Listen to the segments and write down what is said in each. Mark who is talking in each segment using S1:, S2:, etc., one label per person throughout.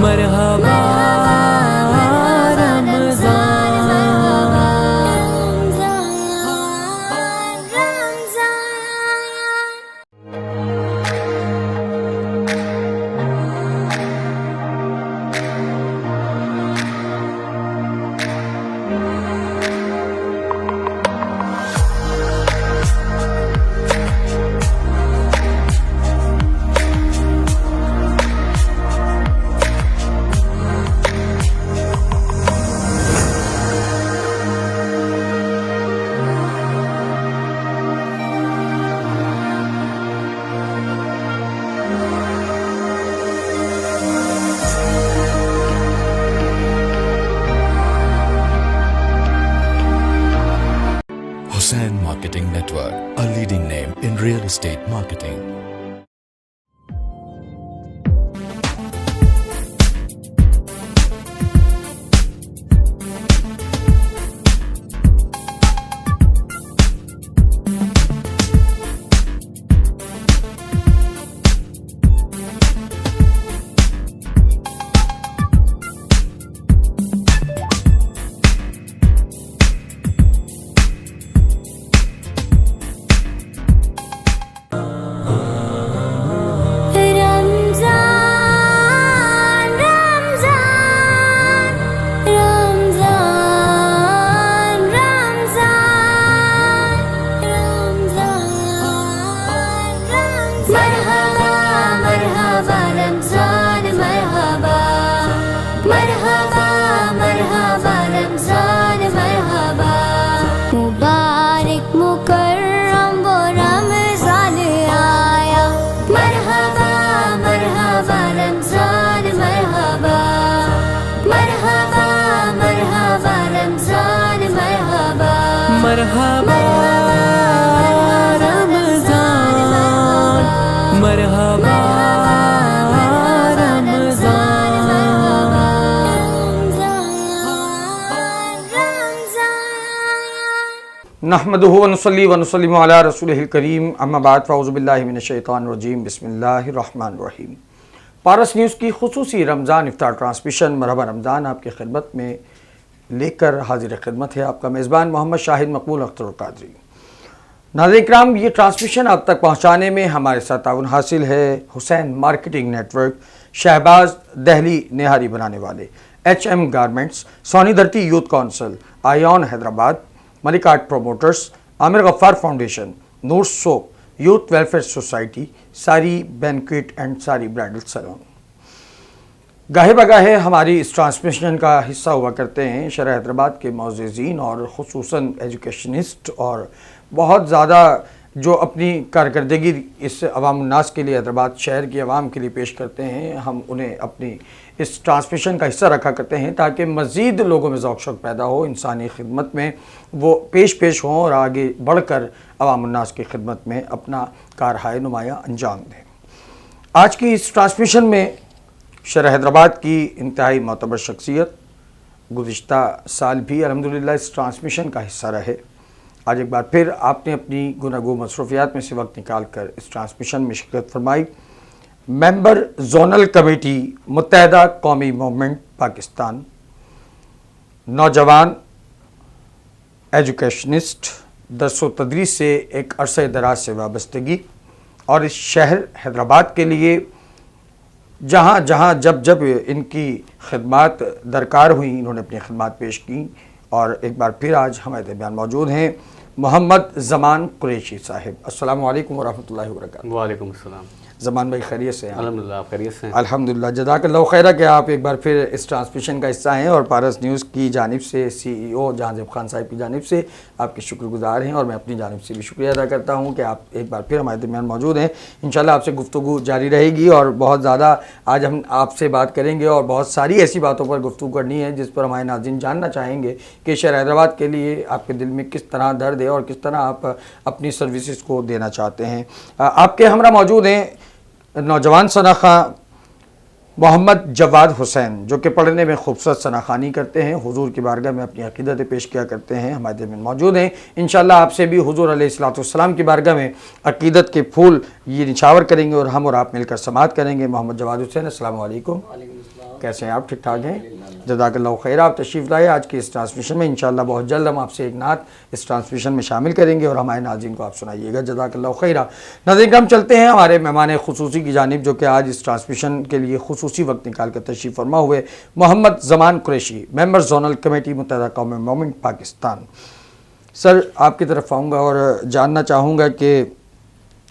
S1: Marhaba
S2: Hussain Marketing Network, a leading name in real estate marketing. मरहबा रमज़ान, मरहबा
S3: नहमदुहु व नुसल्ली व नुसल्लिमु अला रसूलिहिल करीम, अम्मा बाद फ़अऊज़ु बिल्लाहि मिनश शैतानिर रजीम, बिस्मिल्लाहिर रहमानिर रहीम। पारस न्यूज़ की खुसूसी रमज़ान इफ्तार ट्रांसमिशन मरहबा रमज़ान आपकी खिदमत में लेकर हाजिर खिदमत है आपका मेज़बान मोहम्मद शाहिद मकबूल अख्तर कादरी। नाज़रीन इकराम, ये ट्रांसमिशन आप तक पहुँचाने में हमारे साथ ताउन हासिल है हुसैन मार्केटिंग नेटवर्क, शहबाज दहली निहारी बनाने वाले, HM garments, Soni Dharti youth council, Ion Hyderabad, Malik art promoters, Aamir Gaffar foundation, Noor soap, youth welfare society, Saari banquet and Saari bridal salon. गाहे बगाहे हमारी इस ट्रांसमिशन का हिस्सा हुआ करते हैं शहर हैदराबाद के मोअज़्ज़िज़ीन और ख़ुसूसन एजुकेशनिस्ट और बहुत ज़्यादा जो अपनी कारकर्दगी इस अवाम उन्नास के लिए हैदराबाद शहर की आवाम के लिए पेश करते हैं। हम उन्हें अपनी इस ट्रांसमिशन का हिस्सा रखा करते हैं ताकि मज़ीद लोगों में ज़ौक़ शौक़ पैदा हो, इंसानी खिदमत में वो पेश हों और आगे बढ़कर अवाम उन्नास की खिदमत में अपना कारहाय नुमाया अंजाम दें। आज की इस ट्रांसमिशन में शहर हैदराबाद की इंतहाई मोतबर शख्सियत गुज़िश्ता साल भी अल्हम्दुलिल्लाह इस ट्रांसमिशन का हिस्सा रहे। आज एक बार फिर आपने अपनी गुनागो मसरूफियात में से वक्त निकाल कर इस ट्रांसमिशन में शिरकत फरमाई। मेंबर जोनल कमेटी मुत्तहदा कौमी मूवमेंट पाकिस्तान, नौजवान एजुकेशनिस्ट, दरसो तदरीस से एक अरसे दराज से वाबस्तगी और इस शहर हैदराबाद के लिए जहाँ जहाँ जब जब इनकी खिदमात दरकार हुई इन्होंने अपनी खिदमात पेश की। और एक बार फिर आज हमारे दरमियान मौजूद हैं मोहम्मद ज़मान कुरैशी साहिब। अस्सलामु अलैकुम व रहमतुल्लाहि व बरकातुहू।
S4: वालेकुम अस्सलाम।
S3: ज़मान भाई खैरियत से हैं?
S4: अल्हम्दुलिल्लाह खैरियत से हैं।
S3: अल्हम्दुलिल्लाह, जज़ाकल्लाहु खैरा कि आप एक बार फिर इस ट्रांसमिशन का हिस्सा हैं और पारस न्यूज़ की जानिब से CEO जहांज़ेब खान साहब की जानिब से आपके शुक्रगुज़ार हैं और मैं अपनी जानिब से भी शुक्रिया अदा करता हूँ कि आप एक बार फिर हमारे दरमियान मौजूद हैं। इंशाल्लाह आपसे गुफ्तगू जारी रहेगी और बहुत ज़्यादा आज हम आपसे बात करेंगे और बहुत सारी ऐसी बातों पर गुफ्तगू करनी है जिस पर हमारे नाज़रीन जानना चाहेंगे कि शहर हैदराबाद के लिए आपके दिल में किस तरह दर्द है और किस तरह आप अपनी सर्विसेज को देना चाहते हैं। आपके हमरा मौजूद हैं नौजवान सनाखा मोहम्मद जवाद हुसैन, जो कि पढ़ने में खूबसूरत सनाखानी करते हैं, हुजूर की बारगाह में अपनी अक़ीदत पेश किया करते हैं। हमारे दिल में मौजूद हैं। इंशाअल्लाह आपसे भी हुजूर अलैहिस्सलाम की बारगाह में अक़ीदत के फूल ये निछावर करेंगे और हम और आप मिलकर समाअत करेंगे। मोहम्मद जवाद हुसैन, अस्सलामु अलैकुम। कैसे हैं आप? ठीक ठाक हैं? जज़ाकल्लाहु खैर। आप तशरीफ़ लाए आज की इस ट्रांसमिशन में। इंशाअल्लाह बहुत जल्द हम आपसे एक नात इस ट्रांसमिशन में शामिल करेंगे और हमारे नाज़रीन को आप सुनाइएगा। जज़ाकल्लाहु खैर। नाज़रीन हम चलते हैं हमारे मेहमान खुसूसी की जानिब, जो कि आज इस ट्रांसमिशन के लिए खुसूसी वक्त निकाल कर तशरीफ़ फरमा हुए मोहम्मद ज़मान कुरैशी, मेंबर जोनल कमेटी मुत्तहिदा कौम मोमिन पाकिस्तान। सर आपकी तरफ आऊँगा और जानना चाहूँगा कि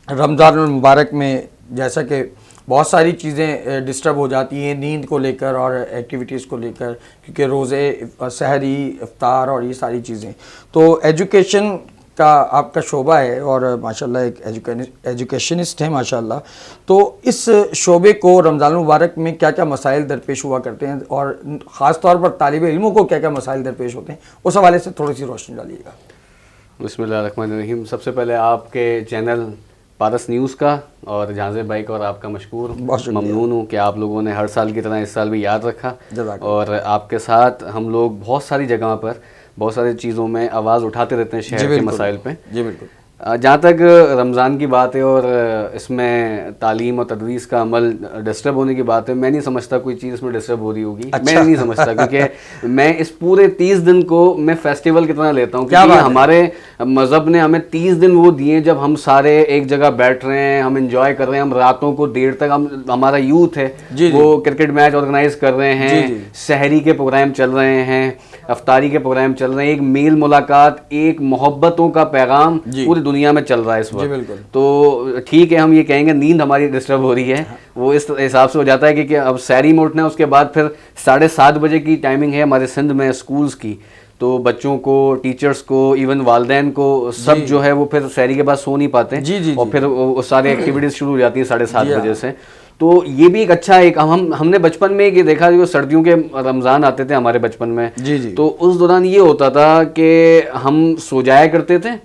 S3: रमज़ानुल मुबारक में जैसा कि बहुत सारी चीज़ें डिस्टर्ब हो जाती हैं नींद को लेकर और एक्टिविटीज़ को लेकर, क्योंकि रोज़े, सहरी, इफ्तार और ये सारी चीज़ें, तो एजुकेशन का आपका शोबा है और माशाल्लाह एक एजुकेशनिस्ट है माशाल्लाह, तो इस शोबे को रमज़ानुल मुबारक में क्या क्या मसाइल दरपेश हुआ करते हैं और ख़ास तौर पर तालिब इल्मों को क्या क्या मसाइल दरपेश होते हैं, उस हवाले से थोड़ी सी रोशनी डालिएगा।
S1: बिस्मिल्लाहिर्रहमानिर्रहीम। सबसे पहले आपके चैनल पारस न्यूज़ का और जहाज़े भाई का और आपका मशकूर ममनून हूँ कि आप लोगों ने हर साल की तरह इस साल भी याद रखा और आपके साथ हम लोग बहुत सारी जगह पर बहुत सारी चीज़ों में आवाज़ उठाते रहते हैं शहर के मसाइल पे।
S3: जी बिल्कुल।
S1: जहाँ तक रमज़ान की बात है और इसमें तालीम और तदरीस का अमल डिस्टर्ब होने की बात है, मैं नहीं समझता कोई चीज़ इसमें डिस्टर्ब हो रही होगी। अच्छा। मैं नहीं समझता, क्योंकि मैं इस पूरे 30 दिन को मैं फेस्टिवल की तरह लेता हूँ, क्योंकि हमारे मज़हब ने हमें 30 दिन वो दिए जब हम सारे एक जगह बैठ रहे हैं, हम इंजॉय कर रहे हैं, हम रातों को देर तक, हम हमारा यूथ है वो क्रिकेट मैच ऑर्गेनाइज कर रहे हैं, सहरी के प्रोग्राम चल रहे हैं, अफ्तारी के प्रोग्राम चल रहे हैं, एक मेल मुलाकात, एक मोहब्बतों का पैगाम पूरी दुनिया में चल रहा है इस वक्त। तो ठीक है, हम ये कहेंगे नींद हमारी डिस्टर्ब हो रही है, वो इस हिसाब से हो जाता है कि अब सहरी में उठना है, उसके बाद फिर 7:30 बजे की टाइमिंग है हमारे सिंध में स्कूल्स की, तो बच्चों को, टीचर्स को, इवन वालदैन को, सब जो है वो फिर सहरी के बाद सो नहीं पाते और फिर वो सारी एक्टिविटीज़ शुरू हो जाती हैं 7:30 बजे से। तो ये भी एक अच्छा एक हमने बचपन में ये देखा, जो सर्दियों के रमज़ान आते थे हमारे बचपन में, तो उस दौरान ये होता था कि हम सो जाया करते थे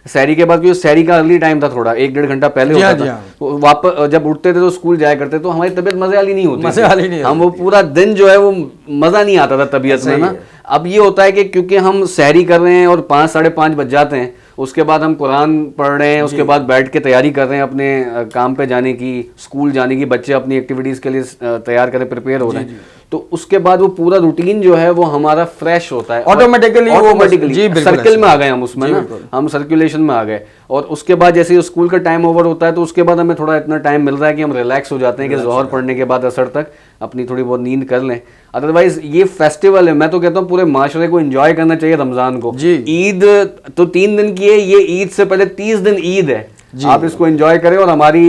S1: सहरी के बाद, क्योंकि सहरी का अर्ली टाइम था, थोड़ा 1-1.5 घंटा पहले होता था, तो वापस जब उठते थे तो स्कूल जाया करते, तो हमारी तबीयत मज़े वाली नहीं होती, हम वो पूरा दिन जो है वो मज़ा नहीं आता था तबीयत में ना। अब ये होता है कि क्योंकि हम सहरी कर रहे हैं और 5-5:30 बज जाते हैं, उसके बाद हम कुरान पढ़ रहे हैं, उसके बाद बैठ के तैयारी कर रहे हैं अपने काम पे जाने की, स्कूल जाने की, बच्चे अपनी एक्टिविटीज़ के लिए तैयार करें, प्रिपेयर हो रहे हैं, तो उसके बाद वो पूरा रूटीन जो है वो हमारा फ्रेश होता है, ऑटोमेटिकली सर्किल में आ गए हम उसमें ना, हम सर्कुलेशन में आ गए। और उसके बाद जैसे स्कूल का टाइम ओवर होता है तो उसके बाद हमें थोड़ा इतना टाइम मिल रहा है कि हम रिलैक्स हो जाते हैं कि ज़ोहर पढ़ने के बाद असर तक अपनी थोड़ी बहुत नींद कर लें। अदरवाइज ये फेस्टिवल है, मैं तो कहता हूँ पूरे माशरे को एंजॉय करना चाहिए रमज़ान को। ईद तो 3 दिन की है, ये ईद से पहले 30 दिन ईद है, आप इसको एंजॉय करें। और हमारी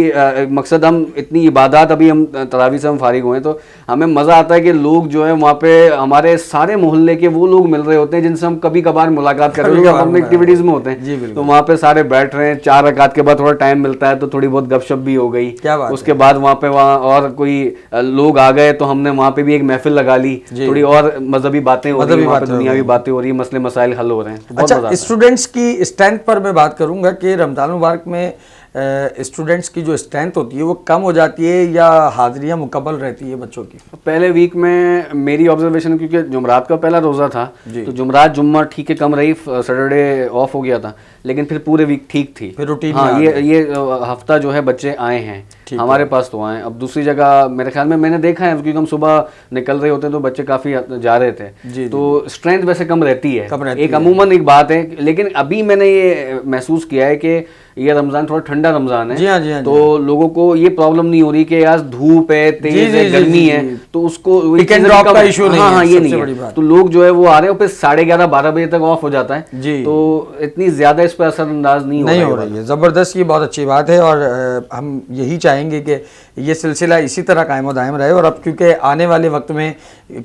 S1: मकसद, हम इतनी इबादत, अभी हम तरावी से हम फारिग हुए, तो हमें मज़ा आता है कि लोग जो है वहाँ पे हमारे सारे मोहल्ले के वो लोग मिल रहे होते हैं जिनसे हम कभी कभार मुलाकात कर रहे हैं, हम एक्टिविटीज़ में होते हैं, तो वहाँ पे सारे बैठ रहे हैं, 4 रकात के बाद थोड़ा टाइम मिलता है तो थोड़ी बहुत गपशप भी हो गई, उसके बाद वहाँ और कोई लोग आ गए तो हमने वहाँ पे भी एक महफिल लगा ली, थोड़ी और मजहबी बातें हो रही है, दुनियावी बातें हो रही है, मसले मसाइल हल हो रहे हैं।
S3: अच्छा, स्टूडेंट्स की स्ट्रेंथ पर मैं बात करूंगा कि रमज़ान मुबारक में स्टूडेंट्स की जो स्ट्रेंथ होती है वो कम हो जाती है या हाजिरियाँ मुकम्मल रहती है बच्चों की?
S1: पहले वीक में मेरी ऑब्जर्वेशन, क्योंकि जुमरात का पहला रोज़ा था तो जुमरात जुम्मा ठीक है कम रही, सैटरडे ऑफ हो गया था, लेकिन फिर पूरे वीक ठीक थी, फिर रूटीन। हाँ, ये हफ्ता जो है बच्चे आए हैं हमारे पास तो आए। अब दूसरी जगह मेरे ख्याल में मैंने देखा है, क्योंकि हम सुबह निकल रहे होते हैं तो बच्चे काफ़ी जा रहे थे, तो स्ट्रेंथ वैसे कम रहती है, एक अमूमन एक बात है। लेकिन अभी मैंने ये महसूस किया है कि ये रमज़ान थोड़ा ठंडा रमज़ान है, तो लोगों को ये प्रॉब्लम नहीं हो रही कि आज धूप है, तेज है, गर्मी है, तो उसको ड्रॉप का इशू नहीं है। हाँ, ये नहीं है, तो लोग जो है वो आ रहे हैं, फिर 11:30-12 बजे तक ऑफ हो जाता है, तो इतनी ज़्यादा इस पर असरअंदाज नहीं हो रही है।
S3: ज़बरदस्त, ये बहुत अच्छी बात है और हम यही चाहेंगे कि ये सिलसिला इसी तरह कायम दायम रहे। और अब क्योंकि आने वाले वक्त में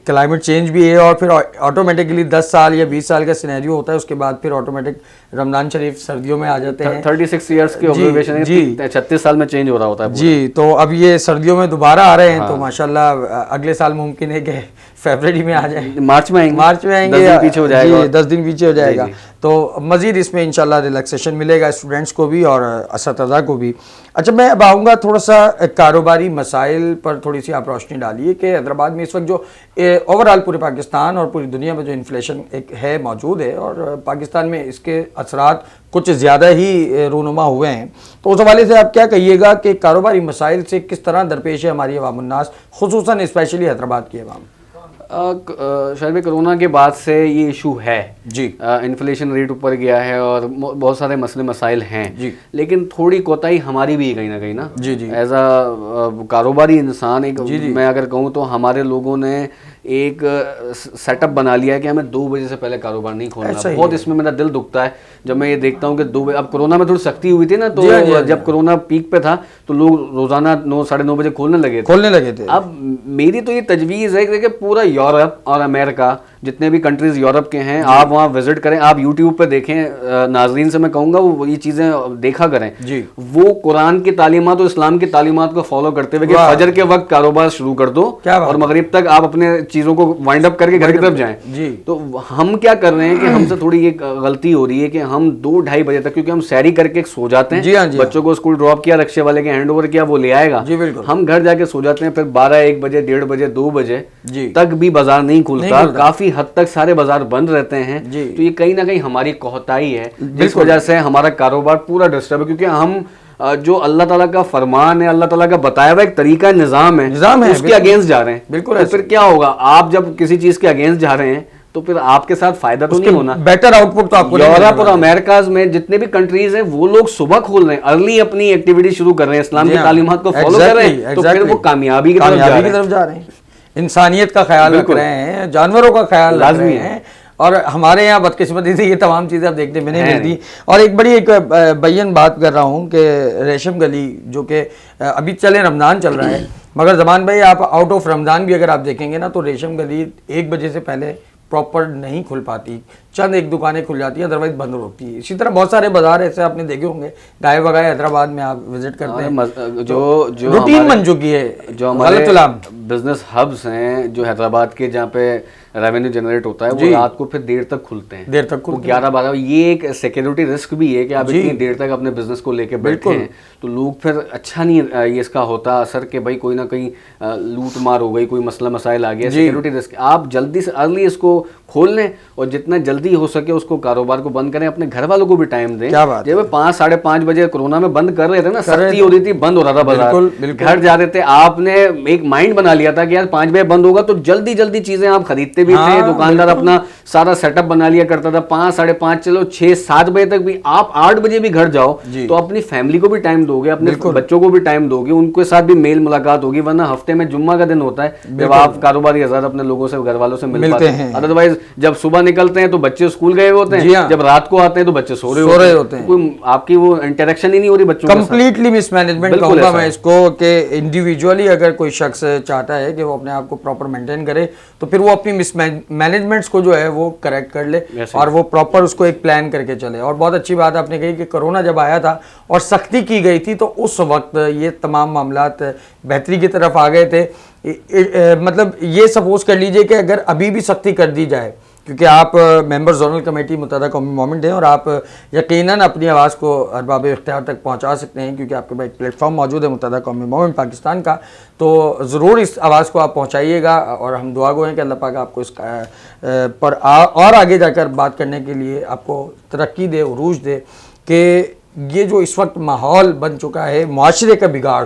S3: क्लाइमेट चेंज भी है और फिर ऑटोमेटिकली 10 साल या 20 साल का सिनेरियो होता है, उसके बाद फिर ऑटोमेटिक रमज़ान शरीफ सर्दियों में आ जाते हैं।
S1: 36 ईयर्स की ऑब्जर्वेशन है, 36 साल में चेंज हो रहा होता है
S3: जी। तो अब ये सर्दियों में दोबारा आ रहे हैं, तो माशाल्लाह अगले साल मुमकिन है कि फरवरी में आ जाए,
S1: मार्च में आएंगे,
S3: 10 दिन पीछे हो जाएगा, 10 दिन पीछे हो जाएगा। तो मज़ीद इसमें इंशाल्लाह रिलैक्सेशन मिलेगा स्टूडेंट्स को भी और असतज़ा को भी। अच्छा, मैं अब आऊँगा थोड़ा सा कारोबारी मसाइल पर, थोड़ी सी आप रोशनी डालिए कि हैदराबाद में इस वक्त जो ओवरऑल पूरे पाकिस्तान और पूरी दुनिया में जो इन्फ्लेशन एक है मौजूद है और पाकिस्तान में इसके असरात कुछ ज़्यादा ही रूनुमा हुए हैं, तो उस हवाले से आप क्या कहिएगा कि कारोबारी मसाइल से किस तरह दरपेश है हमारी अवामुन्नास, खुसूसन स्पेशली हैदराबाद की अवाम?
S1: शायद में कोरोना के बाद से ये इशू है
S3: जी।
S1: इन्फ्लेशन रेट ऊपर गया है और बहुत सारे मसले मसाइल हैं
S3: जी।
S1: लेकिन थोड़ी कोताही हमारी भी है कहीं ना कहीं ना।
S3: जी जी।
S1: एज अ कारोबारी इंसान एक मैं अगर कहूँ तो हमारे लोगों ने एक सेटअप बना लिया है कि हमें 2 बजे से पहले कारोबार नहीं खोलना। बहुत इसमें मेरा दिल दुखता है जब मैं ये देखता हूँ कि 2 बजे, अब कोरोना में थोड़ी सख्ती हुई थी ना, तो जब कोरोना पीक पे था तो लोग रोजाना 9 साढ़े 9 बजे खोलने लगे थे। अब मेरी तो ये तजवीज़ है कि पूरा यूरोप और अमेरिका जितने भी कंट्रीज यूरोप के हैं आप वहाँ विजिट करें, आप यूट्यूब पे देखें, नाजरीन से मैं कहूँगा वो ये चीज़ें देखा करें जी। वो कुरान की तालीमात और इस्लाम की तालीमात को फॉलो करते हुए कि फजर के वक्त कारोबार शुरू कर दो और मगरिब तक आप अपने चीज़ों को वाइंड अप करके घर की तरफ जाएं जी। तो हम क्या कर रहे हैं कि हमसे थोड़ी ये गलती हो रही है कि हम 2-2:30 बजे तक, क्योंकि हम सैरी करके सो जाते हैं, बच्चों को स्कूल ड्रॉप किया, रिक्शे वाले के हैंड ओवर किया, वो ले आएगा, हम घर जाके सो जाते हैं, फिर 12-1 बजे 1:30 बजे 2 बजे तक भी बाजार नहीं खुलता, काफी हद तक सारे बाजार बंद रहते हैं। तो ये कहीं ना कहीं हमारी कोताही है जिस वजह से हमारा कारोबार पूरा डिस्टर्ब है, क्योंकि हम जो अल्लाह ताला का फरमान है, अल्लाह ताला का बताया हुआ एक तरीका निजाम है उसके अगेंस्ट जा रहे हैं। बिल्कुल। तो फिर क्या होगा, आप जब किसी चीज के अगेंस्ट जा रहे हैं तो फिर आपके साथ फायदा तो नहीं होना, बेटर आउटपुट तो आपको। यूरोप और अमेरिका में जितने भी कंट्रीज हैं वो लोग सुबह खोल रहे हैं, अर्ली अपनी एक्टिविटी शुरू कर रहे हैं, इस्लाम की तालीमात को फॉलो कर रहे हैं, तो फिर वो कामयाबी की तरफ जा रहे हैं, इंसानियत का ख्याल रख रहे हैं, जानवरों का ख्याल रख रहे हैं। और हमारे यहाँ बदकिस्मती से ये तमाम चीज़ें अब देखने में नहीं मिलती। और एक बड़ी एक बैन बात कर रहा हूँ कि रेशम गली जो कि अभी चले रमज़ान चल रहा है, मगर जमान भाई आप आउट ऑफ रमज़ान भी अगर आप देखेंगे ना तो रेशम गली 1 बजे से पहले प्रॉपर नहीं खुल पाती, चंद एक दुकानें खुल जाती हैं, अदरवाइज बंद होती है। इसी तरह बहुत सारे बाजार ऐसे आपने देखे होंगे, गाय बगाए हैदराबाद में आप विजिट करते हैं, जो रूटीन बन चुकी है, जो हमारे बिजनेस हब्स हैं जो हैदराबाद के, जहाँ पे रेवेन्यू जनरेट होता है, वो रात को फिर देर तक खुलते हैं, 11-12। ये एक सिक्योरिटी रिस्क भी है कि आप इतनी देर तक अपने बिजनेस को लेके बैठे हैं तो लोग फिर अच्छा नहीं ये इसका होता असर कि भाई कोई ना कहीं लूट मार हो गई, कोई मसला मसाइल आ गया, सिक्योरिटी रिस्क। आप जल्दी से अर्ली इसको खोल लें और जितना जल्दी हो सके उसको कारोबार को बंद करें, अपने घर वालों को भी टाइम दें। जब 5-5:30 बजे कोरोना में बंद कर रहे थे ना, सख्ती हो रही थी, बंद हो रहा था बाजार, घर जा रहे थे, आपने एक माइंड बना लिया था कि यार 5 बजे बंद होगा, तो जल्दी जल्दी चीजें आप खरीदते भी थे, दुकानदार अपना सारा सेटअप बना लिया करता था। 5-5:30 चलो 6-7 बजे तक भी, आप 8 बजे भी घर जाओ तो अपनी फैमिली को भी टाइम दोगे, अपने बच्चों को भी टाइम दोगे, उनके साथ भी मेल मुलाकात होगी। वरना हफ्ते में जुम्मा का दिन होता है जब आप कारोबारी आजाद अपने लोगों से, घर वालों से मिल पाते हैं। अदरवाइज जब सुबह निकलते हैं तो बच्चे स्कूल गए होते हैं, जब रात को आते हैं तो बच्चे सो रहे होते हैं, कोई आपकी वो इंटरेक्शन ही नहीं हो रही बच्चों के साथ। कंप्लीटली मिसमैनेजमेंट कहूंगा मैं इसको, कि इंडिविजुअली अगर कोई शख्स चाहता है कि वो अपने आप को प्रॉपर मेंटेन करे तो फिर वो अपनी मिसमैनेजमेंट्स को जो है वो करेक्ट कर ले और वो प्रॉपर उसको एक प्लान करके चले। और बहुत अच्छी बात आपने कही कि कोरोना जब आया था और सख्ती की गई थी तो उस वक्त ये तमाम मामलात बेहतरी की तरफ आ गए थे। मतलब ये सपोज कर लीजिए कि अगर अभी भी सख्ती कर दी जाए, क्योंकि आप मेंबर जोनल कमेटी मुत्तहदा कौमी मोमेंट हैं और आप यकीनन अपनी आवाज़ को अरबाब इख्तियार तक पहुंचा सकते हैं, क्योंकि आपके पास एक प्लेटफॉर्म मौजूद है मुत्तहदा कौमी मोमेंट पाकिस्तान का, तो ज़रूर इस आवाज़ को आप पहुंचाइएगा और हम दुआ गो हैं कि अल्लाह पाक आपको इस पर और आगे जाकर बात करने के लिए आपको तरक्की दे, उरूज दे, कि ये जो इस वक्त माहौल बन चुका है मुआशरे का बिगाड़,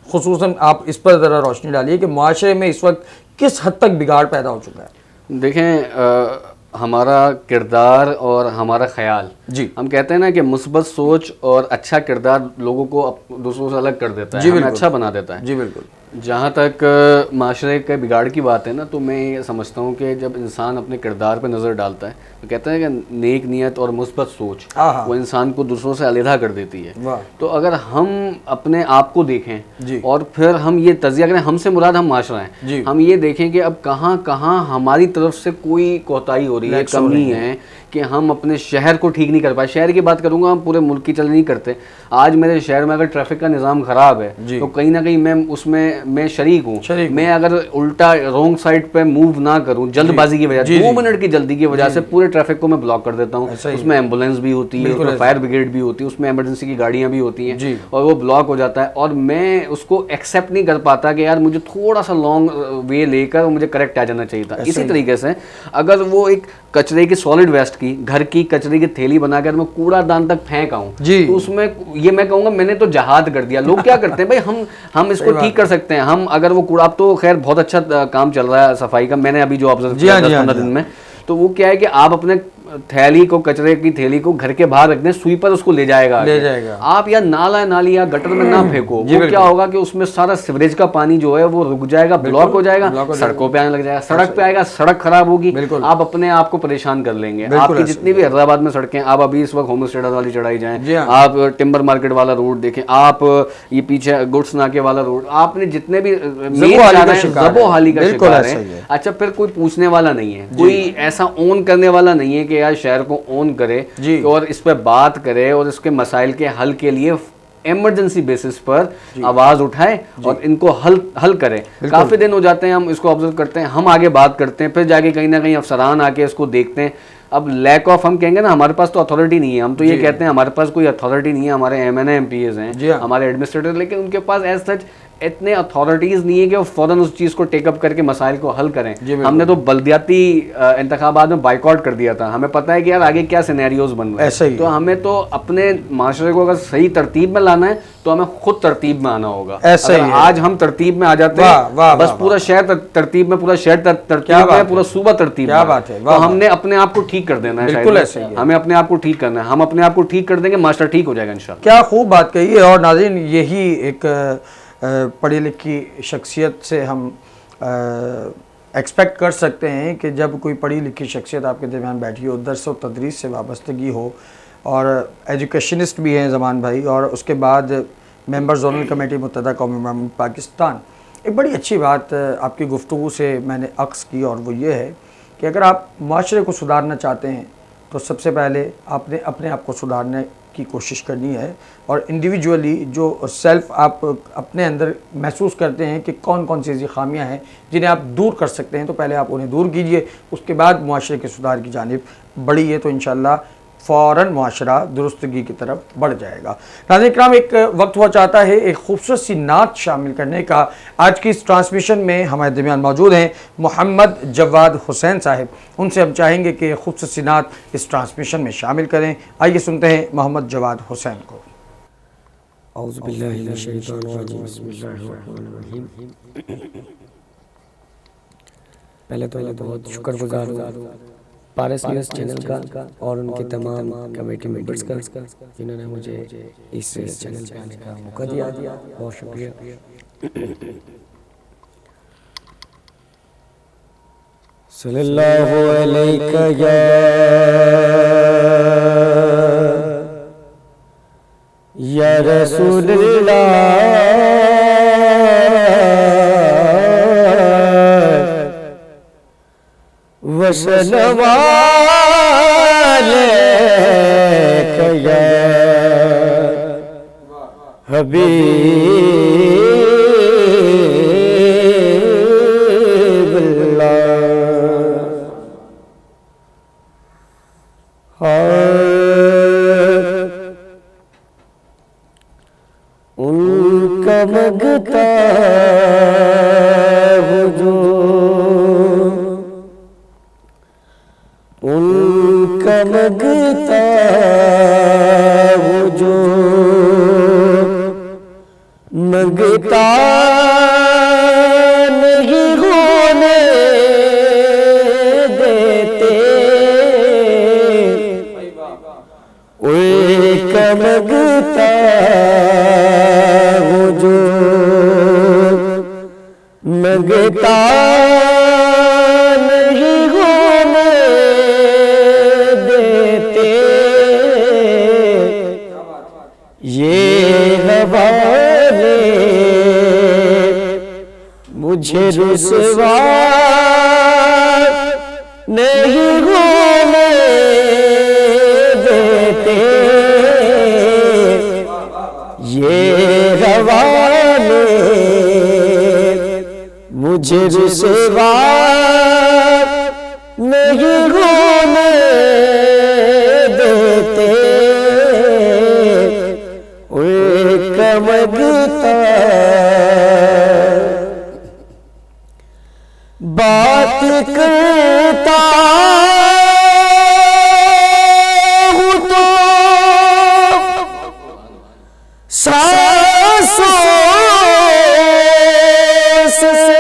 S1: खुसूसन आप इस पर ज़रा रोशनी डालिए कि मुआशरे में इस वक्त किस हद तक बिगाड़ पैदा हो चुका है। देखें, हमारा किरदार और हमारा ख्याल जी, हम कहते हैं ना कि मुस्बत सोच और अच्छा किरदार लोगों को दूसरों से अलग कर देता है, हमें अच्छा बना देता है। जी बिल्कुल। जहाँ तक माशरे के बिगाड़ की बात है ना, तो मैं ये समझता हूँ कि जब इंसान अपने किरदार पर नज़र डालता है तो कहते हैं कि नेक नियत और मुस्बत सोच वो इंसान को दूसरों से अलहदा कर देती है। तो अगर हम अपने आप को देखें और फिर हम ये तजिया करें, हमसे मुराद हम माशरा हैं, हम ये देखें कि अब कहाँ कहाँ हमारी तरफ से कोई कोताही हो रही है, कमी है कि हम अपने शहर को ठीक नहीं नहीं कर पाए। शहर की बात करूंगा, हम पूरे मुल्क की चल नहीं करते। आज मेरे शहर में अगर ट्रैफिक का निज़ाम ख़राब है तो कहीं ना कहीं मैं शरीक हूँ। मैं अगर उल्टा रॉन्ग साइड पे मूव ना करूँ जल्दबाजी की वजह से, 2 मिनट की जल्दी की वजह से पूरे ट्रैफिक को मैं ब्लॉक कर देता हूँ। उसमें एम्बुलेंस भी होती है, उसमें फायर ब्रिगेड भी होती है, उसमें इमरजेंसी की गाड़ियाँ भी होती हैं और वो ब्लॉक हो जाता है। और मैं उसको एक्सेप्ट नहीं कर पाता कि यार मुझे थोड़ा सा लॉन्ग वे लेकर मुझे करेक्ट आ जाना चाहिए था। इसी तरीके से अगर वो एक कचरे की सॉलिड वेस्ट की घर की कचरे की थैली बनाकर मैं कूड़ादान तक फेंक आऊं तो उसमें ये मैं कहूंगा मैंने तो जहाद कर दिया। लोग क्या करते हैं भाई, हम इसको ठीक कर सकते हैं। हम अगर वो कूड़ा, अब तो खैर बहुत अच्छा काम चल रहा है सफाई का, मैंने अभी जो ऑब्जर्व किया 10-15 दिन में, तो वो क्या है कि आप अपने थैली को, कचरे की थैली को घर के बाहर रख दें, स्वीपर उसको ले जाएगा। आप या नाला नाली या गटर में ना फेंको। वो क्या होगा कि उसमें सारा सीवरेज का पानी जो है वो रुक जाएगा, ब्लॉक हो जाएगा, सड़कों पे आने लग जाएगा, सड़क पे आएगा, सड़क खराब होगी, आप अपने आप को परेशान कर लेंगे। आपकी जितनी भी हैदराबाद में सड़कें, आप अभी इस वक्त होम स्टेडर वाली चढ़ाई जाएं, आप टिम्बर मार्केट वाला रोड देखें, आप ये पीछे गुड्स नाके वाला रोड, आपने जितने भी जबोहाली का शिकार है। अच्छा, फिर कोई पूछने वाला नहीं है, कोई ऐसा ऑन करने वाला नहीं है कि यार शहर को ऑन करे और इस पर बात करे और इसके मसाइल के हल के लिए इमरजेंसी बेसिस पर आवाज उठाए और इनको हल करें। काफी दिन हो जाते हैं हम इसको ऑब्जर्व करते हैं, हम आगे बात करते हैं, फिर जाके कहीं ना कहीं अफसरान आके इसको देखते हैं। अब लैक ऑफ, हम कहेंगे ना हमारे पास तो अथॉरिटी नहीं है, हम तो ये कहते हैं हमारे पास कोई अथॉरिटी नहीं है। हमारे MNA MPs हैं, हमारे एडमिनिस्ट्रेटर, लेकिन उनके पास एज सच इतने अथॉरिटीज नहीं है कि वो फौरन उस चीज को टेकअप करके मसाइल को हल करें। हमने तो बल्दियाती इंतखाबात में बाइकआउट कर दिया था। हमें पता है कि यार आगे क्या सिनेरियोज बन रहे हैं, तो हमें तो अपने माशरे को अगर सही तरतीब में लाना है तो हमें खुद तरतीब में आना होगा। अगर आज हम तरतीब में आ जाते हैं, बस पूरा शहर तरतीब में, पूरा शहर तरतीब में, पूरा सूबा तरतीब में, तो हमने अपने आप को ठीक कर देना है। बिल्कुल ऐसे ही हमें अपने आप को ठीक करना है। हम अपने आप को ठीक कर देंगे, मास्टर ठीक हो जाएगा इंशाल्लाह।
S3: क्या खूब बात कही है। और नाज़रीन, यही एक पढ़ी लिखी शख्सियत से हम एक्सपेक्ट कर सकते हैं कि जब कोई पढ़ी लिखी शख्सियत आपके दरमियान बैठी हो, दर्स व तदरीस से वाबस्तगी हो और एजुकेशनिस्ट भी हैं ज़मान भाई, और उसके बाद मेंबर जोनल कमेटी मुत्तहदा कौमी मामूर पाकिस्तान। एक बड़ी अच्छी बात आपकी गुफ्तगू से मैंने अक्स की, और वो ये है कि अगर आप माशरे को सुधारना चाहते हैं तो सबसे पहले आपने अपने आप को सुधारने की कोशिश करनी है। और इंडिविजुअली जो सेल्फ आप अपने अंदर महसूस करते हैं कि कौन कौन सी ऐसी खामियां हैं जिन्हें आप दूर कर सकते हैं, तो पहले आप उन्हें दूर कीजिए, उसके बाद मुआशरे के सुधार की जानिब बढ़िए, तो इंशाअल्लाह फ़ौरन मुआशरा दुरुस्तगी की तरफ बढ़ जाएगा। नाज़रीन किराम, एक वक्त हुआ चाहता है एक खूबसूरत सी नात शामिल करने का। आज की इस ट्रांसमिशन में हमारे दरमियान मौजूद हैं मोहम्मद जवाद हुसैन साहब। उनसे हम चाहेंगे कि खूबसूरत सी नात इस ट्रांसमिशन में शामिल करें। आइए सुनते हैं मोहम्मद जवाद हुसैन को।
S4: पहले तो मैं बहुत शुक्रगुजार हूँ पारस न्यूज़ चैनल का और उनके तमाम कमेटी मेंबर्स का जिन्होंने मुझे इस चैनल पे आने का मौका दिया। बहुत शुक्रिया। सल्लल्लाहु अलैका या रसूलल्लाह वसल्लम अलैका या हबीबल्लाह। उनका मगता उनका मगता वो जो मगता नहीं होने देते, उनका मगता वो जो मगता मुझे रुसवा नहीं होने देते। हवा ने मुझे रुसवा नहीं होने देते, कमगता बात करता हूँ तो सांसों से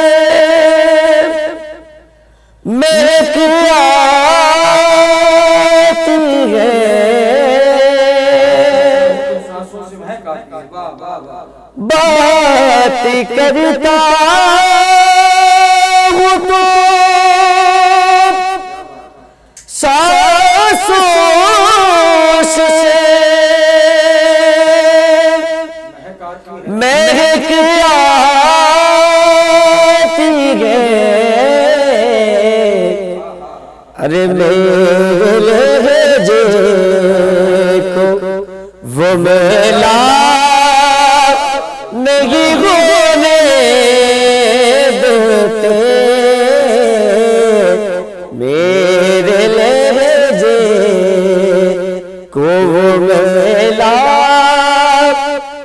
S4: महक आती है, बात करता हूँ तो सांसों से महक आती है। अरे मेरे लहजे को वो मेला नहीं होने देते, मेरे लहजे को वो मेला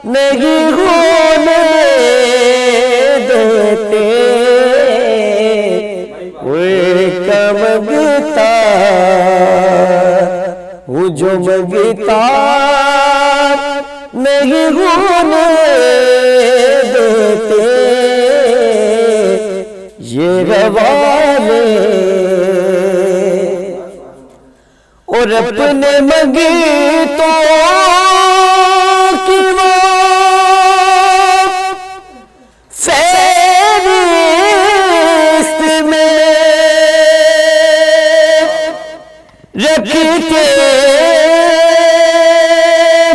S4: नहीं होने देते, वे कमगता हूँ जो मगता नहीं होने देते, ये रवाने और अपने मंगीतों की वो फहरिस्त में रखते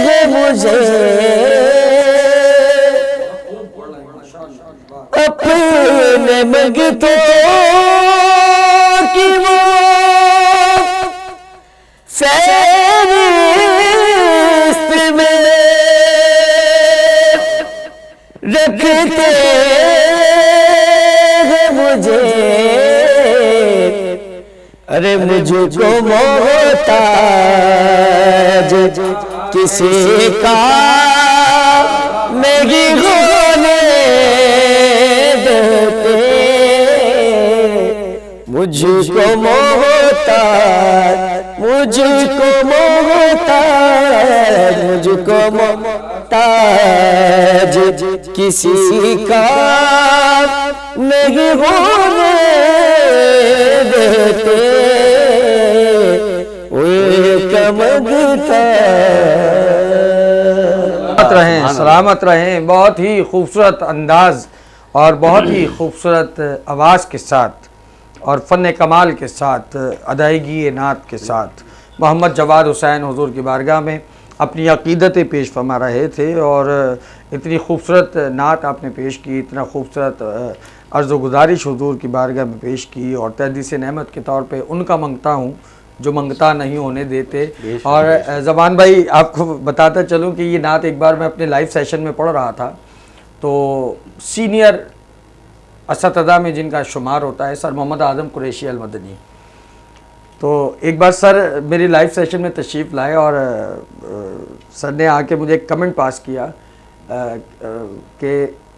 S4: हैं मुझे, अपने मंगीतों की वो फहरिस्त में रखते हैं मुझे। अरे मुझको मोहताज किसी का नहीं होने देते, मुझको मोहताज, मुझको मोहताज, मुझको मोहताज किसी का नहीं होने देते, वे कमगता।
S3: सलामत रहें। बहुत ही खूबसूरत अंदाज और बहुत ही खूबसूरत आवाज़ के साथ और फ़न कमाल के साथ, अदायगी नात के साथ मोहम्मद जवाद हुसैन हुजूर की बारगाह में अपनी अक़ीदतें पेश फरमा रहे थे और इतनी खूबसूरत नात आपने पेश की, इतना खूबसूरत अर्ज़ गुज़ारिश हुजूर की बारगाह में पेश की और तहदीस नेमत के तौर पे उनका मंगता हूँ जो मंगता नहीं होने देते। और ज़मान भाई आपको बताता चलूँ कि ये नात एक बार मैं अपने लाइव सेशन में पढ़ रहा था, तो सीनियर असतदा में जिनका शुमार होता है सर मोहम्मद आज़म कुरैशी अल मदनी, तो एक बार सर मेरी लाइव सेशन में तशरीफ़ लाए और सर ने आके मुझे एक कमेंट पास किया कि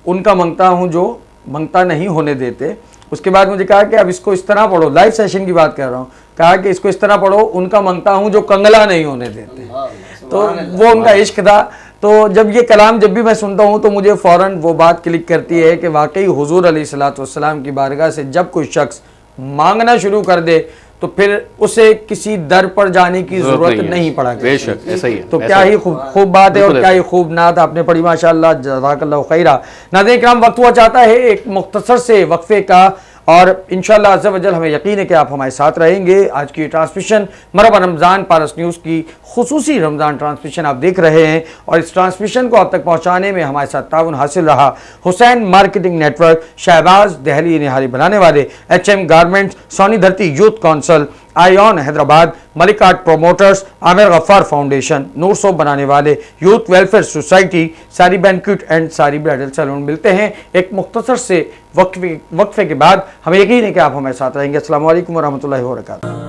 S3: उनका मंगता हूँ जो मंगता नहीं होने देते। उसके बाद मुझे कहा कि अब इसको इस तरह पढ़ो, लाइव सेशन की बात कर रहा हूँ, कहा कि इसको इस तरह पढ़ो, उनका मंगता हूँ जो कंगला नहीं होने देते। तो वो उनका इश्क था। तो जब ये कलाम जब भी मैं सुनता हूँ तो मुझे फ़ौरन वो बात क्लिक करती है कि वाकई हुजूर अलैहिस्सलातु वस्सलाम की बारगाह से जब कोई शख्स मांगना शुरू कर दे तो फिर उसे किसी दर पर जाने की ज़रूरत नहीं पड़ा।
S1: बेशक ऐसा ही है।
S3: तो क्या ही खूब बात है और क्या ही खूब नात आपने पढ़ी माशाअल्लाह, जज़ाकल्लाहु खैरा। नाज़रीन इकराम, वक्त हुआ चाहता है एक मुख्तसर से वक्फे का और इंशाअल्लाह अज़्ज़ा वजल हमें यकीन है कि आप हमारे साथ रहेंगे। आज की ट्रांसमिशन मरहबा रमज़ान पारस न्यूज़ की खुसूसी रमज़ान ट्रांसमिशन आप देख रहे हैं और इस ट्रांसमिशन को आप तक पहुंचाने में हमारे साथ ताउन हासिल रहा हुसैन मार्केटिंग नेटवर्क, शहबाज दहली निहारी बनाने वाले HM garments, Soni Dharti youth council, Ion Hyderabad, Malik art promoters, Aamir Gaffar foundation, Noor soap बनाने वाले youth welfare society, Saari banquet and Saari bridal salon. मिलते हैं एक मुख्तसर से वक्फे के बाद। हमें यकीन है कि आप हमारे साथ रहेंगे। अस्सलाम वालेकुम वरहमतुल्लाहि वबरकातुहू।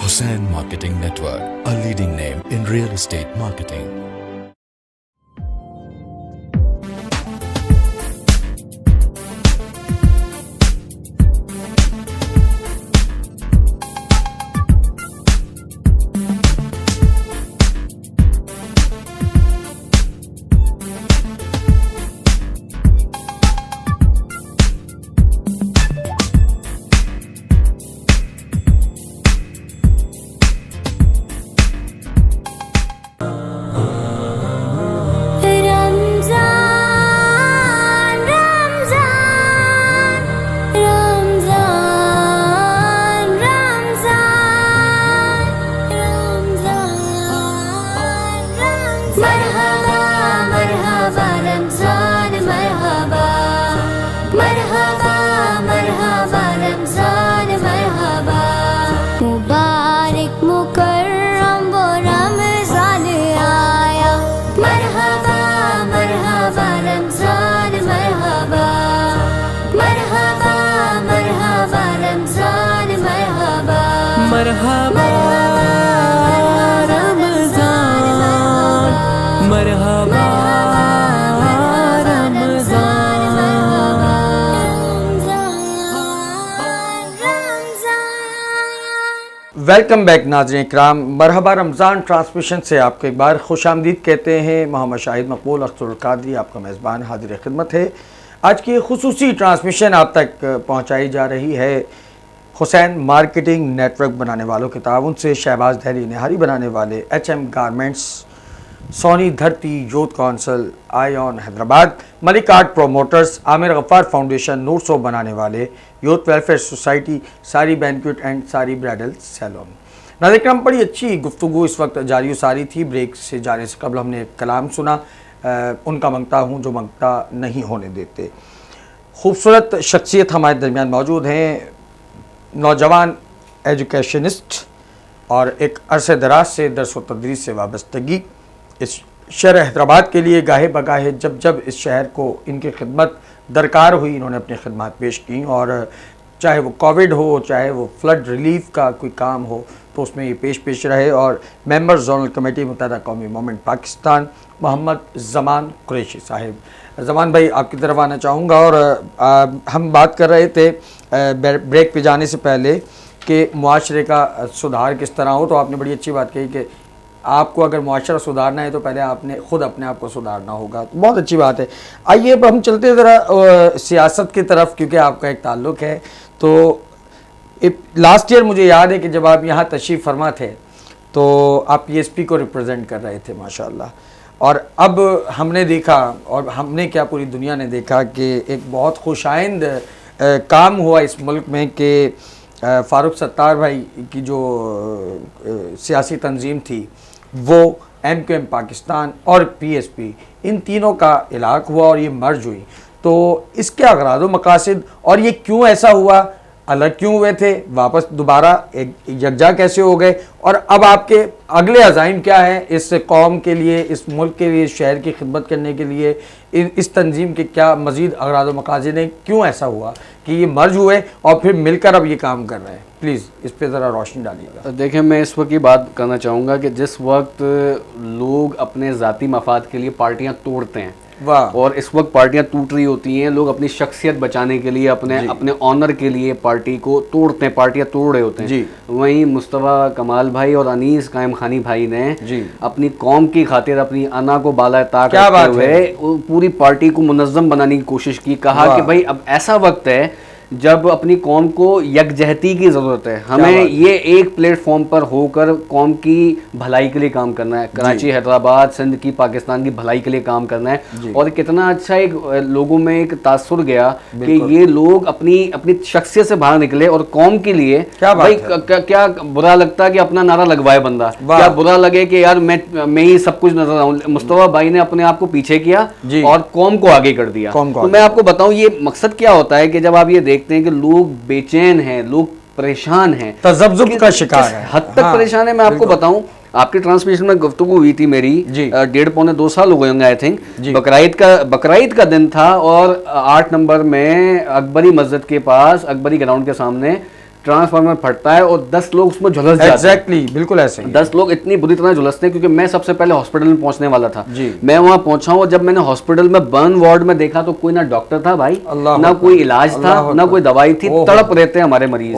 S2: Hussain Marketing Network, a leading name in real estate marketing.
S3: Welcome back नाज़रीन इकराम। मरहबा रमज़ान ट्रांसमिशन से आपको एक बार खुश आमदीद कहते हैं। मोहम्मद शाहिद मकबूल अख्तर कादरी आपका मेज़बान हाजिर खिदमत है। आज की खुसूसी ट्रांसमिशन आप तक पहुंचाई जा रही है हुसैन मार्केटिंग नेटवर्क बनाने वालों के ताउन से, शहबाज दहली निहारी बनाने वाले HM garments, Soni Dharti youth council, Ion Hyderabad, Malik art promoters, Aamir Gaffar foundation, Noor soap बनाने वाले youth welfare society, Saari banquet and Saari bridal salon. नाज़रीन इकराम, बड़ी अच्छी गुफ्तगू इस वक्त जारी सारी थी। ब्रेक से जाने से कबल हमने एक कलाम सुना, उनका मंगता हूँ जो मंगता नहीं होने देते। खूबसूरत शख्सियत हमारे दरमियान मौजूद हैं, नौजवान एजुकेशनिस्ट और एक अरसे दराज से दरस व तदरीस से वाबस्तगी। इस शहर हैदराबाद के लिए गाहे बगाहे जब जब इस शहर को इनकी खिदमत दरकार हुई, इन्होंने अपनी खिदमत पेश की, और चाहे वो कोविड हो, चाहे वो फ्लड रिलीफ का कोई काम हो, तो उसमें ये पेश रहे। और मेंबर जोनल कमेटी मुत्तहिदा कौमी मूवमेंट पाकिस्तान, मोहम्मद ज़मान कुरैशी साहिब। ज़मान भाई, आपकी तरफ आना चाहूँगा। और हम बात कर रहे थे ब्रेक पे जाने से पहले कि मुआशरे का सुधार किस तरह हो, तो आपने बड़ी अच्छी बात कही कि आपको अगर मुआशरा सुधारना है तो पहले आपने खुद अपने आप को सुधारना होगा। तो बहुत अच्छी बात है। आइए अब हम चलते ज़रा सियासत की तरफ, क्योंकि आपका एक ताल्लुक़ है। तो लास्ट ईयर मुझे याद है कि जब आप यहाँ तशरीफ़ फरमा थे तो आप पीएसपी को रिप्रेजेंट कर रहे थे माशाल्लाह, और अब हमने देखा, और हमने क्या पूरी दुनिया ने देखा कि एक बहुत खुशाइंद काम हुआ इस मुल्क में कि फ़ारूक सत्तार भाई की जो सियासी तंजीम थी वो MQM पाकिस्तान और PSP, इन तीनों का इलाक हुआ और ये मर्ज हुई। तो इसके अगराद व मकासद और ये क्यों ऐसा हुआ, अलग क्यों हुए थे, वापस दोबारा एक यकजा कैसे हो गए, और अब आपके अगले अज़ाइम क्या हैं इस कौम के लिए, इस मुल्क के लिए, शहर की खिदमत करने के लिए, इस तंजीम के क्या मज़ीद अगराद व मकासद हैं, क्यों ऐसा हुआ कि ये मर्ज हुए और फिर मिलकर अब ये काम कर रहे हैं। प्लीज़ इस पर ज़रा रोशनी डालिएगा।
S1: देखिए, मैं इस वक्त ये बात करना चाहूँगा कि जिस वक्त लोग अपने ज़ाती मफाद के लिए पार्टियाँ तोड़ते हैं,
S3: वाह,
S1: और इस वक्त पार्टियां टूट रही होती हैं, लोग अपनी शख्सियत बचाने के लिए, अपने ऑनर के लिए पार्टी को तोड़ते हैं, पार्टियां तोड़ रहे होते हैं
S3: जी।
S1: वहीं मुस्तफ़ा कमाल भाई और अनीस कायम खानी भाई ने
S3: जी
S1: अपनी कौम की खातिर अपनी अना को बाला ताक
S3: क्या
S1: रखते
S3: बात
S1: हुए
S3: है।
S1: पूरी पार्टी को मुनज़्ज़म बनाने की कोशिश की। कहा कि भाई अब ऐसा वक्त है जब अपनी कौम को यकजहती की ज़रूरत है, हमें ये एक प्लेटफॉर्म पर होकर कौम की भलाई के लिए काम करना है, कराची, हैदराबाद, सिंध की, पाकिस्तान की भलाई के लिए काम करना है। और कितना अच्छा एक लोगों में एक तासुर गया कि ये लोग अपनी शख्सियत से बाहर निकले और कौम के लिए।
S3: क्या
S1: भाई क्या बुरा लगता कि अपना नारा लगवाए बंदा, क्या बुरा लगे कि यार मैं ही सब कुछ नजर आऊं। मुस्तफा भाई ने अपने आप को पीछे किया और कौम को आगे कर दिया। तो मैं आपको बताऊं ये मकसद क्या होता है कि जब आप ये देखते हैं कि लोग बेचैन हैं, लोग परेशान हैं,
S3: तज़ब्ज़ुब का शिकार है,
S1: हद तक परेशान है। मैं आपको बताऊं, आपकी ट्रांसमिशन में गुफ्तगू हुई थी मेरी 1.5-2 साल हो गए होंगे आई थिंक। बकरीद का दिन था और 8 नंबर में अकबरी मस्जिद के पास, अकबरी ग्राउंड के सामने ट्रांसफार्मर फटता है और 10 लोग उसमें झुलस जाते हैं।
S3: एग्जैक्टली, बिल्कुल ऐसे ही
S1: 10 लोग इतनी बुरी तरह झुलसते हैं, क्योंकि मैं सबसे पहले हॉस्पिटल में पहुंचने वाला था। मैं वहां पहुंचा हूं और जब मैंने हॉस्पिटल में बर्न वार्ड में देखा तो कोई ना डॉक्टर था भाई, ना कोई इलाज था, ना कोई दवाई थी, तड़प रहे थे हमारे मरीज।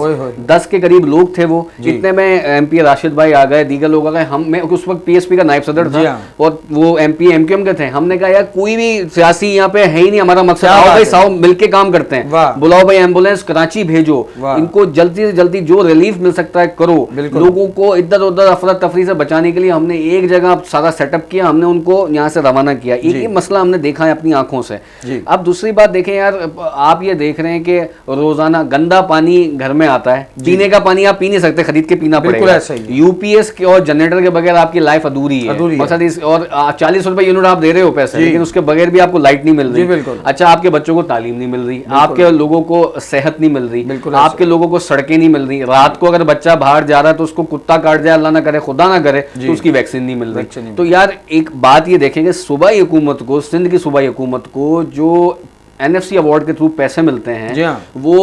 S1: 10 के करीब लोग थे वो। इतने में MP राशिद भाई आ गए, दीगर लोग आ गए। मैं उस वक्त PSP का नायब सदर था और वो MP MQM के थे। हमने कहा यार कोई भी सियासी यहाँ पे है ही नहीं, हमारा मकसद आओ भाई साहब मिलके काम करते हैं, बुलाओ भाई एम्बुलेंस कराची भेजो, इनको जल्दी से जल्दी जो रिलीफ मिल सकता है करो। लोगों को इधर उधर अफरा तफरी से बचाने के लिए हमने एक जगह सारा सेटअप किया, हमने उनको यहाँ से रवाना किया। एक ही मसला हमने देखा है अपनी आंखों से। अब दूसरी बात देखें यार, आप ये देख रहे हैं कि रोजाना गंदा पानी घर में आता है, पीने का पानी आप पी नहीं सकते, खरीद के पीना पड़ेगा। UPS के और जनरेटर के बगैर आपकी लाइफ अधूरी है। और 40 रुपए यूनिट आप दे रहे हो पैसे, लेकिन उसके बगैर भी आपको लाइट नहीं मिल रही। अच्छा, आपके बच्चों को तालीम नहीं मिल रही, आपके लोगों को सेहत नहीं मिल रही, आपके लोगों को सड़कें नहीं मिल रही। रात को अगर बच्चा बाहर जा रहा है तो उसको कुत्ता काट जाए, अल्लाह ना करे, खुदा ना करे, तो उसकी वैक्सीन नहीं मिल रही। तो यार एक बात ये देखेंगे, सूबाई हुकूमत को, सिंध की सूबाई हुकूमत को जो NFC अवार्ड के थ्रू पैसे मिलते हैं वो